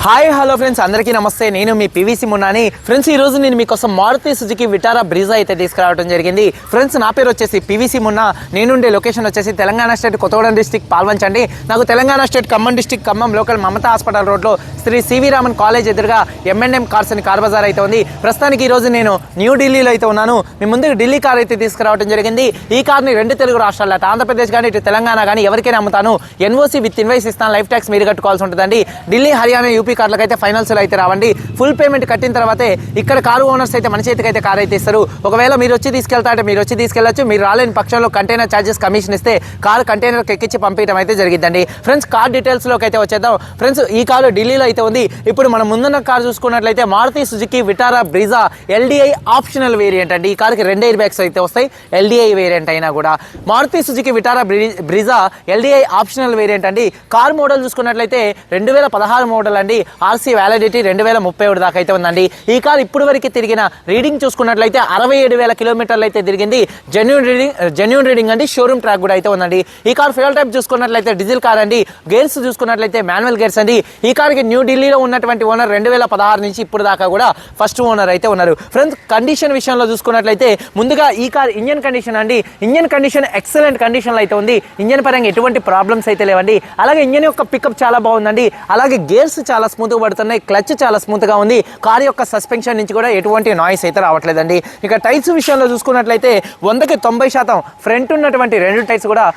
Hi hello friends, అందరికీ నమస్తే. నేను మీ పీవీసీ మున్నాని. ఫ్రెండ్స్, ఈ రోజు నేను మీకోసం మారుతి సుజుకి విటారా బ్రీజా అయితే తీసుకురావడం జరిగింది. ఫ్రెండ్స్, నా పేరు వచ్చేసి పీవీసీ మున్నా. నేనుండే లొకేషన్ వచ్చేసి తెలంగాణ స్టేట్ కొత్తగూడెం డిస్టిక్ పాల్వంచండి. నాకు Telangana state Khammam district Khammam local Mamata hospital రోడ్లో శ్రీ సివి రామన్ కాలేజ్ ఎదురుగా M&M కార్స్ అని కార్ బజార్ అయితే ఉంది. ప్రస్తుతానికి ఈ రోజు నేను న్యూఢిల్లీలో అయితే ఉన్నాను. మీ ముందుకు ఢిల్లీ కార్ అయితే తీసుకురావడం జరిగింది. ఈ కార్ని రెండు తెలుగు రాష్ట్రాల్లో అటు ఆంధ్రప్రదేశ్ కానీ ఇటు తెలంగాణ కానీ ఎవరికైనా అమ్ముతాను. NOC విత్ ఇన్వాయిస్ ఇస్తాను. లైఫ్ ట్యాక్స్ మీరు కట్టుకోవాల్సి ఉంటుందండి. ఢిల్లీ, హర్యానా, యూపీ కార్లకు అయితే ఫైనల్స్లో అయితే రావండి. ఫుల్ పేమెంట్ కట్టిన తర్వాతే ఇక్కడ కారు ఓనర్స్ అయితే మన చేతికి అయితే కార్ అయితే ఇస్తారు. ఒకవేళ మీరు వచ్చి తీసుకెళ్తా అంటే మీరు వచ్చి తీసుకెళ్లొచ్చు. మీరు రాలేని పక్షంలో కంటైనర్ ఛార్జెస్ కమిషన్ ఇస్తే కారు కంటైనర్కి ఎక్కించి పంపించడం అయితే జరిగిద్దండి. ఫ్రెండ్స్, కార్ డీటెయిల్స్లోకి అయితే వచ్చేద్దాం. ఫ్రెండ్స్, ఈ కారు ఢిల్లీలో అయితే ఉంది. ఇప్పుడు మనం ముందున్న కార్ చూసుకున్నట్లయితే Maruti Suzuki Vitara Brezza LDI optional variant అండి. ఈ కార్కి 2 ఎయిర్ బ్యాగ్స్ అయితే వస్తాయి. LDI వేరియంట్ అయినా కూడా Maruti Suzuki Vitara Brezza LDI optional variant అండి. కార్ మోడల్ చూసుకున్నట్లయితే 2016 మోడల్ అండి. RC వ్యాలిడిటీ 2031 దాకా అయితే ఉందండి. ఈ కార్ ఇప్పుడు వరకు తిరిగిన రీడింగ్ చూసుకున్నట్లయితే 67,000 కిలోమీటర్లు అయితే తిరిగింది. జెన్యూన్ రీడింగ్ అండి. షోరూమ్ ట్రాక్ కూడా అయితే ఉందండి. ఈ కార్ ఫ్యూయల్ టైప్ చూసుకున్నట్లయితే డీజిల్ కార్ అండి. గేర్స్ చూసుకున్నట్లయితే మాన్యువల్ గేర్స్ అండి. ఈ కార్కి న్యూ ఢిల్లీలో ఉన్నటువంటి ఓనర్ 2016 నుంచి ఇప్పుడు దాకా కూడా ఫస్ట్ ఓనర్ అయితే ఉన్నారు. ఫ్రెండ్స్, కండిషన్ విషయంలో చూసుకున్నట్లయితే ముందుగా ఈ కార్ ఇంజన్ కండిషన్ అండి. ఇంజన్ కండిషన్ ఎక్సలెంట్ కండిషన్లో అయితే ఉంది. ఇంజన్ పరంగా ఎటువంటి ప్రాబ్లమ్స్ అయితే లేవండి. అలాగే ఇంజన్ యొక్క పికప్ చాలా బాగుందండి. అలాగే గేర్స్ చాలా స్మూత్గా పడుతున్నాయి. క్లచ్ చాలా స్మూత్గా ఉంది. కార్ యొక్క సస్పెన్షన్ నుంచి కూడా ఎటువంటి నాయిస్ అయితే రావట్లేదండి. ఇక టైర్స్ విషయంలో చూసుకున్నట్లయితే 100కి 90% ఫ్రంట్ ఉన్నటువంటి 2 టైర్స్ కూడా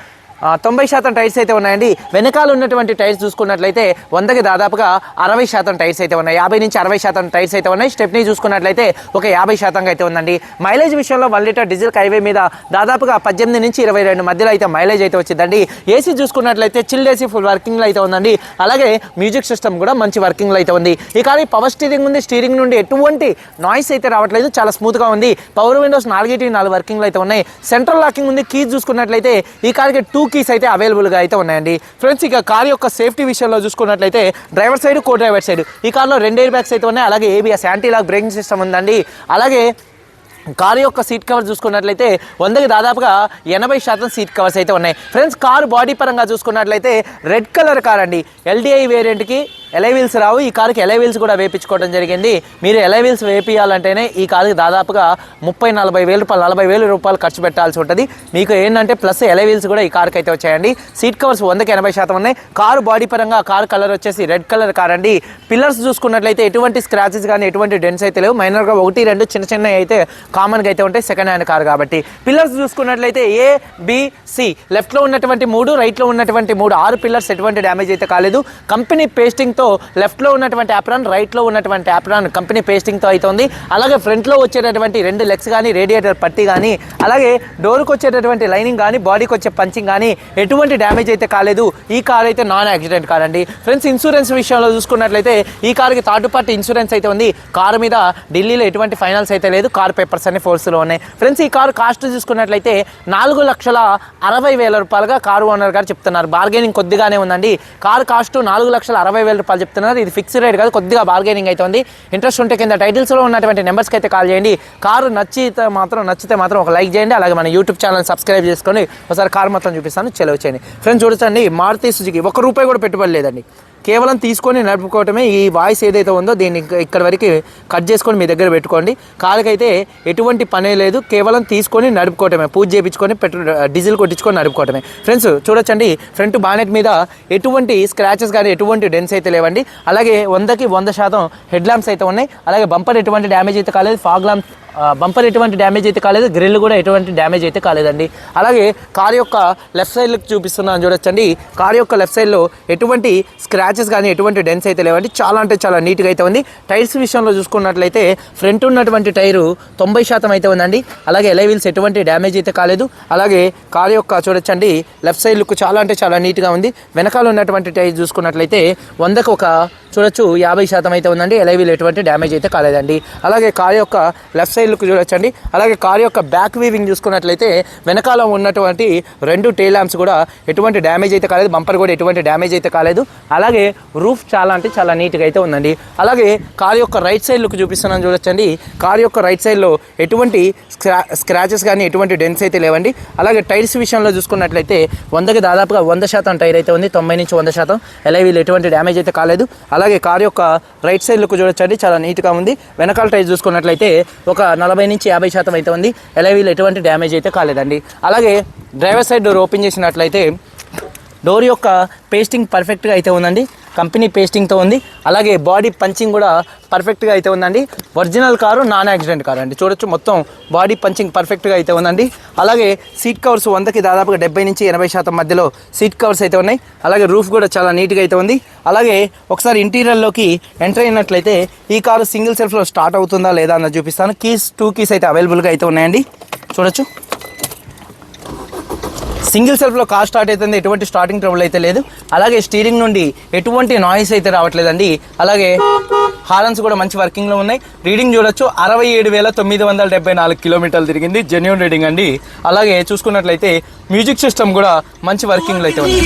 90% టైర్స్ అయితే ఉన్నాయండి. వెనకాల ఉన్నటువంటి టైర్స్ చూసుకున్నట్లయితే 100కి దాదాపుగా 60% టైర్స్ అయితే ఉన్నాయి. 50 నుంచి 60% టైర్స్ అయితే ఉన్నాయి. స్టెప్నీ చూసుకున్నట్లయితే ఒక 50% అయితే ఉందండి. మైలేజ్ విషయంలో 1 లీటర్ డీజిల్ హైవే మీద దాదాపుగా 18 నుంచి 22 మధ్యలో అయితే మైలేజ్ అయితే వచ్చిందండి. ఏసీ చూసుకున్నట్లయితే చిల్డ్ ఏసీ ఫుల్ వర్కింగ్లో అయితే ఉందండి. అలాగే మ్యూజిక్ సిస్టమ్ కూడా మంచి వర్కింగ్లో అయితే ఉంది. ఈ కార్ పవర్ స్టీరింగ్ ఉంది. స్టీరింగ్ నుండి ఎటువంటి నాయిస్ అయితే రావట్లేదు. చాలా స్మూత్గా ఉంది. పవర్ విండోస్ 4 వర్కింగ్లో అయితే ఉన్నాయి. సెంట్రల్ లాకింగ్ ఉంది. కీస్ చూసుకున్నట్లయితే ఈ కార్కి 2 కీస్ అయితే అవైలబుల్గా అయితే ఉన్నాయండి. ఫ్రెండ్స్, ఇక కార్ యొక్క సేఫ్టీ విషయంలో చూసుకున్నట్లయితే driver side, co driver side ఈ కార్లో 2 ఎయిర్ బ్యాగ్స్ అయితే ఉన్నాయి. అలాగే ABS anti lock braking system ఉందండి. అలాగే కారు యొక్క సీట్ కవర్ చూసుకున్నట్లయితే 100కి దాదాపుగా 80% సీట్ కవర్స్ అయితే ఉన్నాయి. ఫ్రెండ్స్, కారు బాడీ పరంగా చూసుకున్నట్లయితే రెడ్ కలర్ కార్ అండి. LDI వేరియంట్కి ఎలై వీల్స్ రావు. ఈ కారుకి ఎలై వీల్స్ కూడా వేయించుకోవడం జరిగింది. మీరు ఎలై వీల్స్ వేపియాలంటేనే ఈ కారుకి దాదాపుగా 30-40 రూపాయలు ఖర్చు పెట్టాల్సి ఉంటుంది. మీకు ఏంటంటే ప్లస్ ఎలై వీల్స్ కూడా ఈ కారుకి అయితే వచ్చాయండి. సీట్ కవర్స్ 100కి 80% ఉన్నాయి. కారు బాడీ పరంగా కారు కలర్ వచ్చేసి రెడ్ కలర్ కార్ అండి. పిల్లర్స్ చూసుకున్నట్లయితే ఎటువంటి స్క్రాచెస్ కానీ ఎటువంటి డెన్స్ అయితే లేవు. మైనర్గా 1-2 చిన్న అయితే కామన్గా అయితే ఉంటాయి. సెకండ్ హ్యాండ్ కార్ కాబట్టి. పిల్లర్స్ చూసుకున్నట్లయితే ABC లెఫ్ట్లో ఉన్నటువంటి 3, రైట్లో ఉన్నటువంటి 3 6 పిల్లర్స్ ఎటువంటి డ్యామేజ్ అయితే కాలేదు. కంపెనీ పేస్టింగ్తో లెఫ్ట్లో ఉన్నటువంటి యాప్రాన్, రైట్లో ఉన్నటువంటి యాప్రాన్ కంపెనీ పేస్టింగ్తో అయితే ఉంది. అలాగే ఫ్రంట్లో వచ్చేటటువంటి 2 లెగ్స్ కానీ రేడియేటర్ పట్టి కానీ అలాగే డోర్కి వచ్చేటటువంటి లైనింగ్ కానీ బాడీకి వచ్చే పంచింగ్ కానీ ఎటువంటి డ్యామేజ్ అయితే కాలేదు. ఈ కార్ అయితే నాన్ యాక్సిడెంట్ కార్ అండి. ఫ్రెండ్స్, ఇన్సూరెన్స్ విషయంలో చూసుకున్నట్లయితే ఈ కార్కి థర్డ్ పార్టీ ఇన్సూరెన్స్ అయితే ఉంది. కారు మీద ఢిల్లీలో ఎటువంటి ఫైనల్స్ అయితే లేదు. కార్ పేపర్స్ అన్ని ఫోర్స్లో ఉన్నాయి. ఫ్రెండ్స్, ఈ కారు కాస్ట్ చూసుకున్నట్లయితే 4,60,000 రూపాయలుగా కారు ఓనర్ గారు చెప్తున్నారు. బార్గెనింగ్ కొద్దిగానే ఉందండి. కారు కాస్ట్ 4,60,000 రూపాయలు చెప్తున్నారు. ఇది ఫిక్స్డ్ రేట్ కాదు, కొద్దిగా బార్గెనింగ్ అయితే ఉంది. ఇంట్రెస్ట్ ఉంటే కింద టైటిల్స్లో ఉన్నటువంటి నెంబర్స్కి అయితే కాల్ చేయండి. కారు నచ్చితే మాత్రం ఒక లైక్ చేయండి. అలాగే మన యూట్యూబ్ ఛానల్ సబ్స్క్రైబ్ చేసుకొని ఒకసారి కారు మొత్తం చూపిస్తాను. చెలవు చేయండి. ఫ్రెండ్స్, చూడొచ్చండి, మారుతి సుజుకి ₹1 కూడా పెట్టుబడి లేదండి. కేవలం తీసుకొని నడుపుకోవటమే. ఈ వాయిస్ ఏదైతే ఉందో దీన్ని ఇక్కడ వరకు కట్ చేసుకొని మీ దగ్గర పెట్టుకోండి. కార్కైతే ఎటువంటి పనే లేదు. కేవలం తీసుకొని నడుపుకోవటమే. పూజ చేయించుకొని డీజిల్ కొట్టించుకొని నడుపుకోవటమే. ఫ్రెండ్స్, చూడొచ్చండి, ఫ్రంట్ బానెట్ మీద ఎటువంటి స్క్రాచెస్ కానీ ఎటువంటి డెన్స్ అయితే లేవండి. అలాగే 100కి 100% హెడ్ ల్యాంప్స్ అయితే ఉన్నాయి. అలాగే బంపర్ ఎటువంటి డ్యామేజ్ అయితే కాలేదు. ఫాగ్ ల్యాంప్ బంపర్ ఎటువంటి డ్యామేజ్ అయితే కాలేదు. గ్రిల్ కూడా ఎటువంటి డ్యామేజ్ అయితే కాలేదండి. అలాగే కార్ యొక్క లెఫ్ట్ సైడ్కి చూపిస్తున్నాను చూడొచ్చండి. కార్ యొక్క లెఫ్ట్ సైడ్లో ఎటువంటి స్క్రాచెస్ కానీ ఎటువంటి డెన్స్ అయితే లేవండి. చాలా అంటే చాలా నీట్గా అయితే ఉంది. టైర్స్ విషయంలో చూసుకున్నట్లయితే ఫ్రంట్ ఉన్నటువంటి టైరు 90% అయితే ఉందండి. అలాగే ఎలై వీల్స్ ఎటువంటి డ్యామేజ్ అయితే కాలేదు. అలాగే కార్ యొక్క చూడొచ్చండి లెఫ్ట్ సైడ్ లుక్ చాలా అంటే చాలా నీట్గా ఉంది. వెనకాల ఉన్నటువంటి టైర్ చూసుకున్నట్లయితే 100కి చూడొచ్చు 50% అయితే ఉందండి. ఎలై వీల్ ఎటువంటి డ్యామేజ్ అయితే కాలేదండి. అలాగే కార్ యొక్క లెఫ్ట్ సైడ్ లుక్ చూడొచ్చండి. అలాగే కార్ యొక్క బ్యాక్ వీవింగ్ చూసుకున్నట్లయితే వెనకాల ఉన్నటువంటి 2 టెయిల్ ల్యాంప్స్ కూడా ఎటువంటి డ్యామేజ్ అయితే కాలేదు. బంపర్ కూడా ఎటువంటి డ్యామేజ్ అయితే కాలేదు. అలాగే రూఫ్ చాలా అంటే చాలా నీట్గా అయితే ఉందండి. అలాగే కార్ యొక్క రైట్ సైడ్ లుక్ చూపిస్తున్నాను చూడొచ్చండి. కార్ యొక్క రైట్ సైడ్లో ఎటువంటి స్క్రాచెస్ కానీ ఎటువంటి డెన్స్ అయితే లేవండి. అలాగే టైర్స్ విషయంలో చూసుకున్నట్లయితే 100కి దాదాపుగా 100% టైర్ అయితే ఉంది. 90 నుంచి 100% ఎలై వీల్ ఎటువంటి డ్యామేజ్ అయితే కాలేదు. అలాగే అలాగే కార్ యొక్క రైట్ సైడ్ లుక్ చూడొచ్చండి, చాలా నీట్గా ఉంది. వెనకాల టైర్ చూసుకున్నట్లయితే ఒక 40 నుంచి 50% అయితే ఉంది. ఎలైవీలు ఎటువంటి డ్యామేజ్ అయితే కాలేదండి. అలాగే డ్రైవర్ సైడ్ డోర్ ఓపెన్ చేసినట్లయితే డోర్ యొక్క పేస్టింగ్ పర్ఫెక్ట్గా అయితే ఉందండి, కంపెనీ పేస్టింగ్తో ఉంది. అలాగే బాడీ పంచింగ్ కూడా పర్ఫెక్ట్గా అయితే ఉందండి. Original car, non accident car అండి. చూడొచ్చు మొత్తం బాడీ పంచింగ్ పర్ఫెక్ట్గా అయితే ఉందండి. అలాగే సీట్ కవర్స్ 100కి దాదాపుగా 70 నుంచి 80% మధ్యలో సీట్ కవర్స్ అయితే ఉన్నాయి. అలాగే రూఫ్ కూడా చాలా నీట్గా అయితే ఉంది. అలాగే ఒకసారి ఇంటీరియర్లోకి ఎంటర్ అయినట్లయితే ఈ కారు సింగిల్ సెల్ఫ్లో స్టార్ట్ అవుతుందా లేదా అన్నది చూపిస్తాను. కీస్ 2 కీస్ అయితే అవైలబుల్గా అయితే ఉన్నాయండి. చూడొచ్చు సింగిల్ సెల్ఫ్లో కార్ స్టార్ట్ అవుతుంది, ఎటువంటి స్టార్టింగ్ ట్రబుల్ అయితే లేదు. అలాగే స్టీరింగ్ నుండి ఎటువంటి నాయిస్ అయితే రావట్లేదండి. అలాగే హార్న్స్ కూడా మంచి వర్కింగ్లో ఉన్నాయి. రీడింగ్ చూడొచ్చు 67,974 కిలోమీటర్లు తిరిగింది, జెన్యూన్ రీడింగ్ అండి. అలాగే చూసుకున్నట్లయితే మ్యూజిక్ సిస్టమ్ కూడా మంచి వర్కింగ్లో అయితే ఉంది.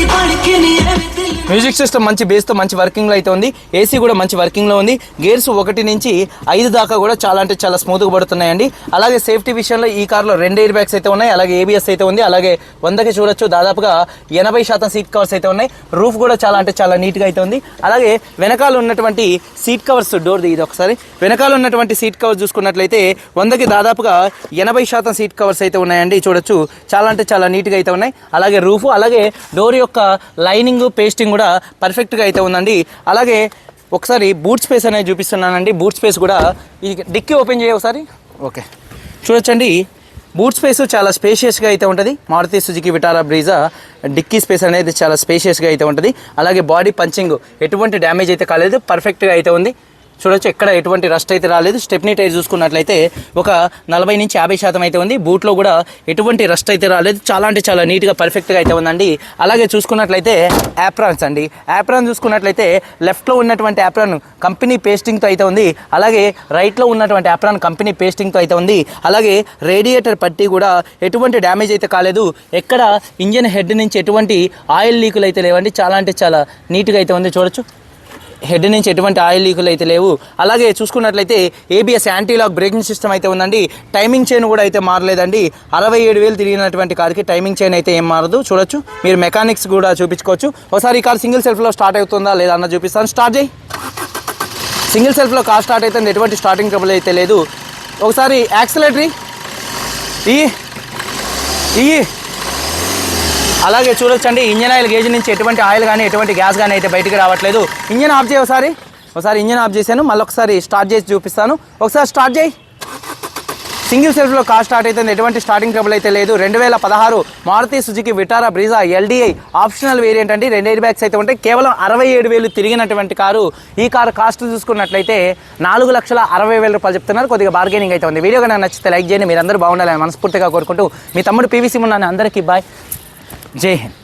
మ్యూజిక్ సిస్టమ్ మంచి బేస్తో మంచి వర్కింగ్లో అయితే ఉంది. ఏసీ కూడా మంచి వర్కింగ్లో ఉంది. గేర్స్ 1 నుంచి 5 దాకా కూడా చాలా అంటే చాలా స్మూత్గా పడుతున్నాయండి. అలాగే సేఫ్టీ విషయంలో ఈ కార్లో 2 ఎయిర్ బ్యాగ్స్ అయితే ఉన్నాయి. అలాగే ఏబిఎస్ అయితే ఉంది. అలాగే 100కి చూడొచ్చు దాదాపుగా 80% సీట్ కవర్స్ అయితే ఉన్నాయి. రూఫ్ కూడా చాలా అంటే చాలా నీట్గా అయితే ఉంది. అలాగే వెనకాల ఉన్నటువంటి సీట్ కవర్స్ డోర్ ఇది ఒకసారి వెనకాల ఉన్నటువంటి సీట్ కవర్స్ చూసుకున్నట్లయితే 100కి దాదాపుగా 80% సీట్ కవర్స్ అయితే ఉన్నాయండి. చూడొచ్చు చాలా అంటే చాలా నీట్గా అయితే ఉన్నాయి. అలాగే రూఫ్, అలాగే డోర్ యొక్క లైనింగ్ పేస్టింగ్ కూడా పర్ఫెక్ట్గా అయితే ఉందండి. అలాగే ఒకసారి బూట్ స్పేస్ అనేది చూపిస్తున్నానండి. బూట్ స్పేస్ కూడా ఈ డిక్కీ ఓపెన్ చేయ ఒకసారి. ఓకే చూడొచ్చండి, బూట్ స్పేస్ చాలా స్పేషియస్గా అయితే ఉంటుంది. Maruti Suzuki Vitara Brezza dicky space అనేది చాలా స్పేషియస్గా అయితే ఉంటుంది. అలాగే బాడీ పంచింగ్ ఎటువంటి డ్యామేజ్ అయితే కాలేదు, పర్ఫెక్ట్గా అయితే ఉంది. చూడొచ్చు ఎక్కడ ఎటువంటి రస్ట్ అయితే రాలేదు. స్టెప్నీ టైర్ చూసుకున్నట్లయితే ఒక 40 నుంచి 50% అయితే ఉంది. బూట్లో కూడా ఎటువంటి రస్ట్ అయితే రాలేదు. చాలా అంటే చాలా నీట్గా పర్ఫెక్ట్గా అయితే ఉందండి. అలాగే చూసుకున్నట్లయితే యాప్రాన్స్ అండి. యాప్రాన్ చూసుకున్నట్లయితే లెఫ్ట్లో ఉన్నటువంటి యాప్రాన్ కంపెనీ పేస్టింగ్తో అయితే ఉంది. అలాగే రైట్లో ఉన్నటువంటి యాప్రాన్ కంపెనీ పేస్టింగ్తో అయితే ఉంది. అలాగే రేడియేటర్ పట్టి కూడా ఎటువంటి డ్యామేజ్ అయితే కాలేదు. ఎక్కడ ఇంజన్ హెడ్ నుంచి ఎటువంటి ఆయిల్ లీకులు అయితే లేవండి. చాలా అంటే చాలా నీట్గా అయితే ఉంది. చూడొచ్చు హెడ్ నుంచి ఎటువంటి ఆయిల్ లీకులు అయితే లేవు. అలాగే చూసుకున్నట్లయితే ABS anti lock braking system అయితే ఉందండి. టైమింగ్ చైన్ కూడా అయితే మారలేదండి. 67,000 తిరిగినటువంటి కార్కి టైమింగ్ చైన్ అయితే ఏం మారదు. చూడొచ్చు మీరు మెకానిక్స్ కూడా చూపించుకోవచ్చు. ఒకసారి ఈ కార్ సింగిల్ సెల్ఫ్లో స్టార్ట్ అవుతుందా లేదా అన్న చూపిస్తాను. స్టార్ట్ చేయి. సింగిల్ సెల్ఫ్లో కార్ స్టార్ట్ అవుతుంది, ఎటువంటి స్టార్టింగ్ ట్రబుల్ అయితే లేదు. ఒకసారి యాక్సిలరేటరీ అలాగే చూడొచ్చండి ఇంజన్ ఆయిల్ గేజ్ నుంచి ఎటువంటి ఆయిల్ కానీ ఎటువంటి గ్యాస్ కానీ అయితే బయటికి రావట్లేదు. ఇంజన్ ఆఫ్ చేయి ఒకసారి ఇంజన్ ఆఫ్ చేశాను, మళ్ళీ ఒకసారి స్టార్ట్ చేసి చూపిస్తాను. ఒకసారి స్టార్ట్ చేయి. సింగిల్ సెల్ఫ్లో కార్ స్టార్ట్ అవుతుంది, ఎటువంటి స్టార్టింగ్ ట్రబుల్ అయితే లేదు. 2016 Maruti Suzuki Vitara Brezza LDI optional variant అండి. 2 ఎయిర్ బ్యాగ్స్ అయితే ఉంటాయి. కేవలం 67,000 తిరిగినటువంటి కారు. ఈ కారు కాస్ట్ చూసుకున్నట్లయితే 4,60,000 రూపాయలు చెప్తున్నారు. కొద్దిగా బార్గెనింగ్ అయితే ఉంది. వీడియో కనుక నచ్చితే లైక్ చేయండి. మీరు అందరూ బాగుండాలని మనస్ఫూర్తిగా కోరుకుంటూ మీ తమ్ముడు పీవీసీ మున్నాని అందరికీ బాయ్, జై హింద్.